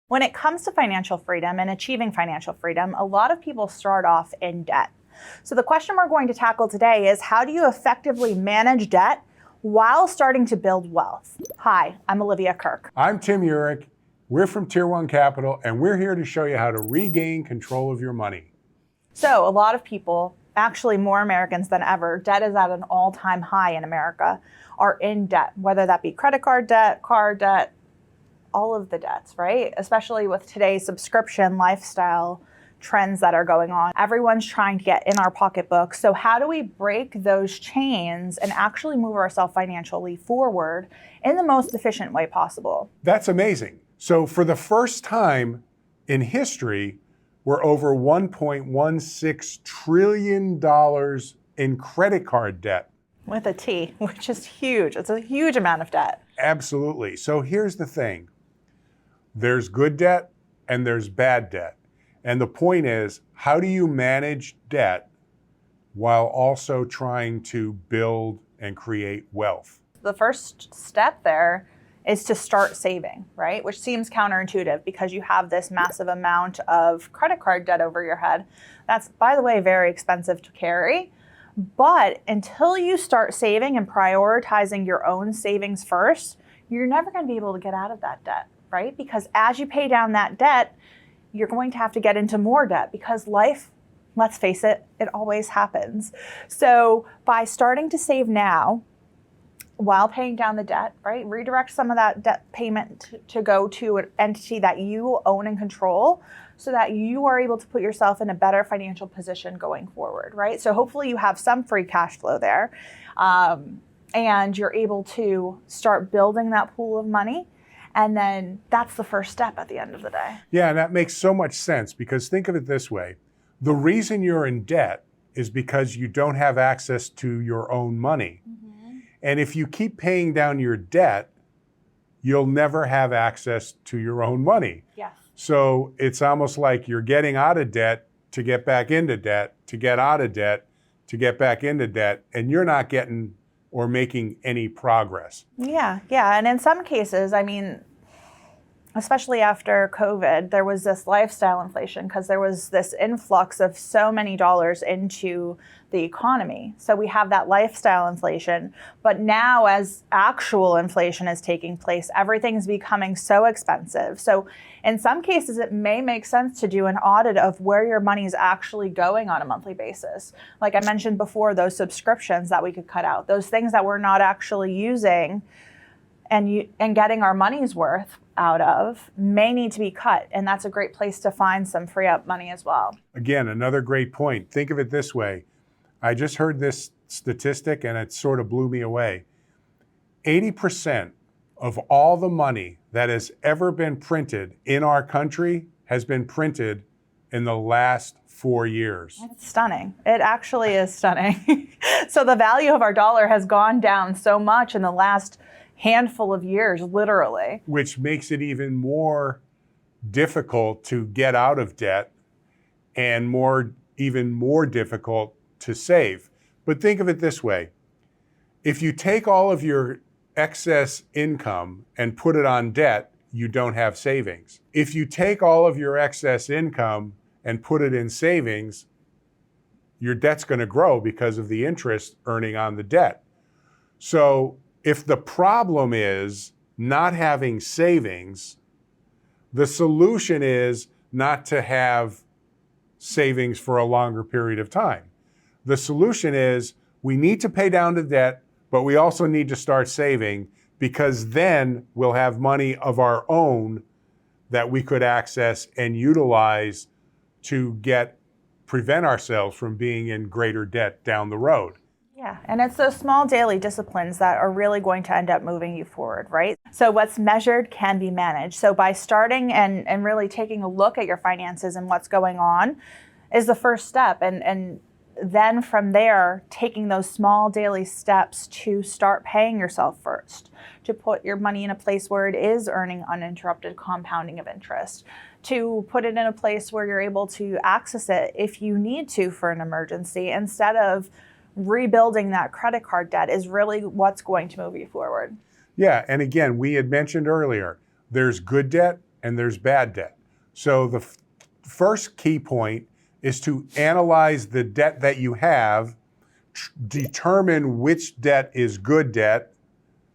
When it comes to financial freedom and achieving financial freedom, a lot of people start off in debt. So the question we're going to tackle today is, how do you effectively manage debt while starting to build wealth? Hi, I'm Olivia Kirk. I'm Tim Urich. We're from Tier 1 Capital, and we're here to show you how to regain control of your money. So a lot of people, actually more Americans than ever, debt is at an all-time high in America, are in debt, whether that be credit card debt, car debt, all of the debts, right? Especially with today's subscription lifestyle trends that are going on. Everyone's trying to get in our pocketbook. So how do we break those chains and actually move ourselves financially forward in the most efficient way possible? That's amazing. So for the first time in history, we're over $1.16 trillion in credit card debt. With a T, which is huge. It's a huge amount of debt. Absolutely. So here's the thing. There's good debt and there's bad debt. And the point is, how do you manage debt while also trying to build and create wealth? The first step there is to start saving, right? Which seems counterintuitive because you have this massive amount of credit card debt over your head. That's, by the way, very expensive to carry. But until you start saving and prioritizing your own savings first, you're never going to be able to get out of that debt, right? Because as you pay down that debt, you're going to have to get into more debt because life, let's face it, it always happens. So by starting to save now, while paying down the debt, right? Redirect some of that debt payment to go to an entity that you own and control so that you are able to put yourself in a better financial position going forward, right? So hopefully you have some free cash flow there and you're able to start building that pool of money. And then that's the first step at the end of the day. Yeah, and that makes so much sense because think of it this way. The reason you're in debt is because you don't have access to your own money. Mm-hmm. And if you keep paying down your debt, you'll never have access to your own money. Yes. So it's almost like you're getting out of debt to get back into debt, to get out of debt, to get back into debt, and you're not getting or making any progress. Yeah. And in some cases, I mean, especially after COVID, there was this lifestyle inflation because there was this influx of so many dollars into the economy. So we have that lifestyle inflation. But now as actual inflation is taking place, everything's becoming so expensive. So in some cases, it may make sense to do an audit of where your money is actually going on a monthly basis. Like I mentioned before, those subscriptions that we could cut out, those things that we're not actually using and getting our money's worth out of may need to be cut. And that's a great place to find some free up money as well. Again, another great point. Think of it this way. I just heard this statistic and it sort of blew me away. 80% of all the money that has ever been printed in our country has been printed in the last 4 years. It's stunning. It actually is stunning. So the value of our dollar has gone down so much in the last handful of years, literally. Which makes it even more difficult to get out of debt and even more difficult to save. But think of it this way. If you take all of your excess income and put it on debt, you don't have savings. If you take all of your excess income and put it in savings, your debt's going to grow because of the interest earning on the debt. So if the problem is not having savings, the solution is not to have savings for a longer period of time. The solution is we need to pay down the debt, but we also need to start saving because then we'll have money of our own that we could access and utilize to prevent ourselves from being in greater debt down the road. Yeah, and it's those small daily disciplines that are really going to end up moving you forward, right? So what's measured can be managed. So by starting and really taking a look at your finances and what's going on is the first step. And then from there, taking those small daily steps to start paying yourself first, to put your money in a place where it is earning uninterrupted compounding of interest, to put it in a place where you're able to access it if you need to for an emergency instead of rebuilding that credit card debt is really what's going to move you forward. Yeah, and again, we had mentioned earlier, there's good debt and there's bad debt. So the first key point is to analyze the debt that you have, determine which debt is good debt,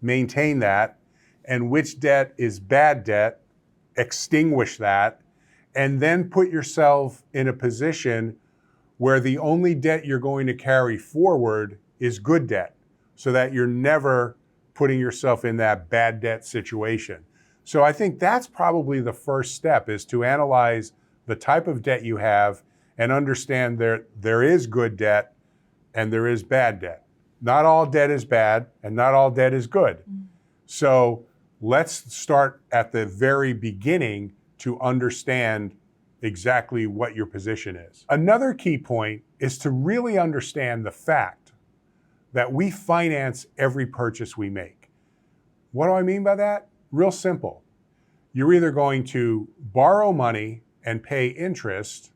maintain that, and which debt is bad debt, extinguish that, and then put yourself in a position where the only debt you're going to carry forward is good debt, so that you're never putting yourself in that bad debt situation. So I think that's probably the first step, is to analyze the type of debt you have and understand there is good debt and there is bad debt. Not all debt is bad and not all debt is good. So let's start at the very beginning to understand exactly what your position is. Another key point is to really understand the fact that we finance every purchase we make. What do I mean by that? Real simple. You're either going to borrow money and pay interest,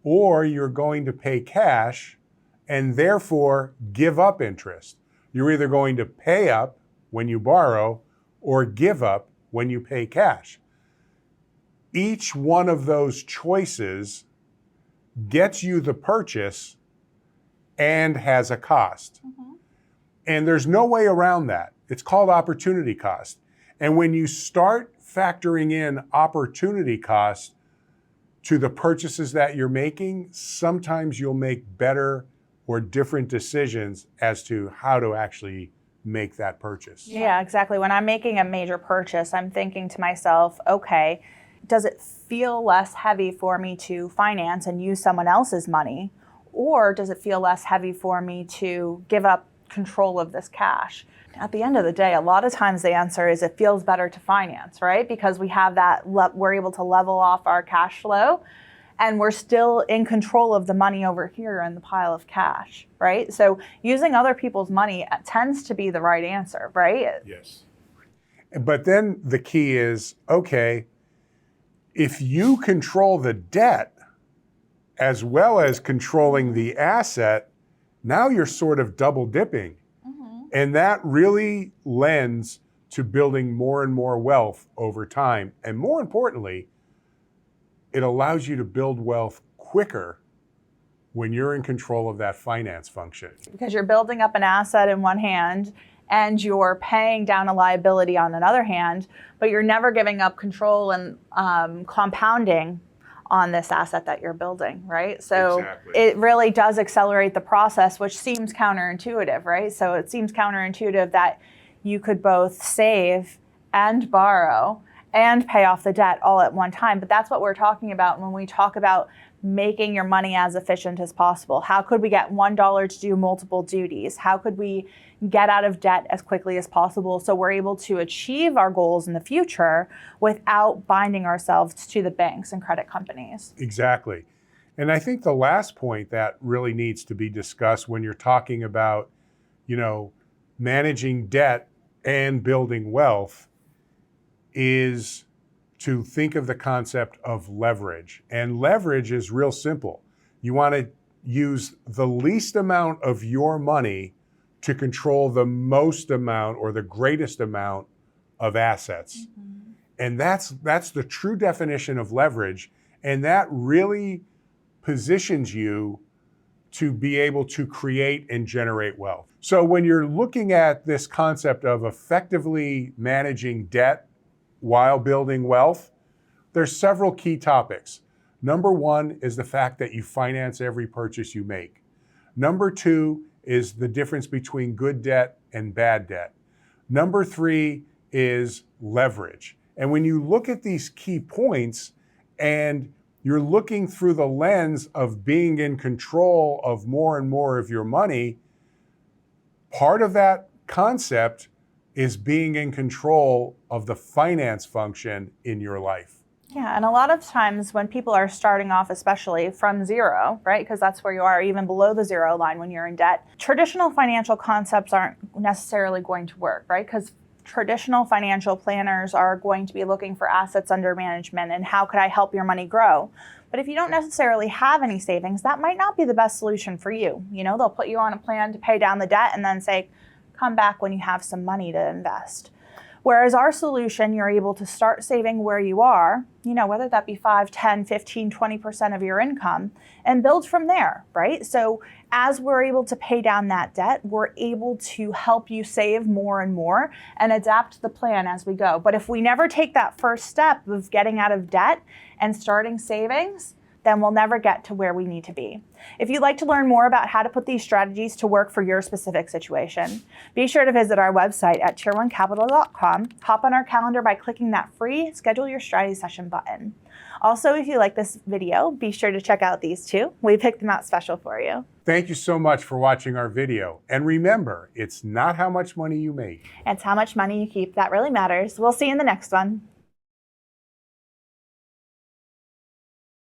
or you're going to pay cash and therefore give up interest. You're either going to pay up when you borrow or give up when you pay cash. Each one of those choices gets you the purchase and has a cost. And there's no way around that. It's called opportunity cost. And when you start factoring in opportunity cost to the purchases that you're making, sometimes you'll make better or different decisions as to how to actually make that purchase. Yeah, exactly. When I'm making a major purchase, I'm thinking to myself, okay, does it feel less heavy for me to finance and use someone else's money? Or does it feel less heavy for me to give up control of this cash? At the end of the day, a lot of times the answer is it feels better to finance, right? Because we have that, we're able to level off our cash flow and we're still in control of the money over here in the pile of cash, right? So using other people's money tends to be the right answer, right? Yes. But then the key is, okay, if you control the debt as well as controlling the asset, now you're sort of double dipping. And that really lends to building more and more wealth over time. And more importantly, it allows you to build wealth quicker when you're in control of that finance function. Because you're building up an asset in one hand and you're paying down a liability on another hand, but you're never giving up control and compounding on this asset that you're building, right? So Exactly. It really does accelerate the process, which seems counterintuitive, right? So it seems counterintuitive that you could both save and borrow and pay off the debt all at one time. But that's what we're talking about when we talk about making your money as efficient as possible. How could we get $1 to do multiple duties? How could we get out of debt as quickly as possible so we're able to achieve our goals in the future without binding ourselves to the banks and credit companies? Exactly. And I think the last point that really needs to be discussed when you're talking about, managing debt and building wealth is to think of the concept of leverage. And leverage is real simple. You want to use the least amount of your money to control the most amount or the greatest amount of assets. And that's the true definition of leverage. And that really positions you to be able to create and generate wealth. So when you're looking at this concept of effectively managing debt while building wealth, there's several key topics. Number one is the fact that you finance every purchase you make. Number two is the difference between good debt and bad debt. Number three is leverage. And when you look at these key points and you're looking through the lens of being in control of more and more of your money, part of that concept is being in control of the finance function in your life. Yeah, and a lot of times when people are starting off, especially from zero, right, because that's where you are, even below the zero line when you're in debt, traditional financial concepts aren't necessarily going to work, right? Because traditional financial planners are going to be looking for assets under management and how could I help your money grow? But if you don't necessarily have any savings, that might not be the best solution for you. They'll put you on a plan to pay down the debt and then say, come back when you have some money to invest. Whereas our solution, you're able to start saving where you are, whether that be 5, 10, 15, 20% of your income, and build from there, right? So as we're able to pay down that debt, we're able to help you save more and more and adapt the plan as we go. But if we never take that first step of getting out of debt and starting savings, then we'll never get to where we need to be. If you'd like to learn more about how to put these strategies to work for your specific situation, be sure to visit our website at tier1capital.com. Hop on our calendar by clicking that free Schedule Your Strategy Session button. Also, if you like this video, be sure to check out these two. We picked them out special for you. Thank you so much for watching our video. And remember, it's not how much money you make. It's how much money you keep that really matters. We'll see you in the next one.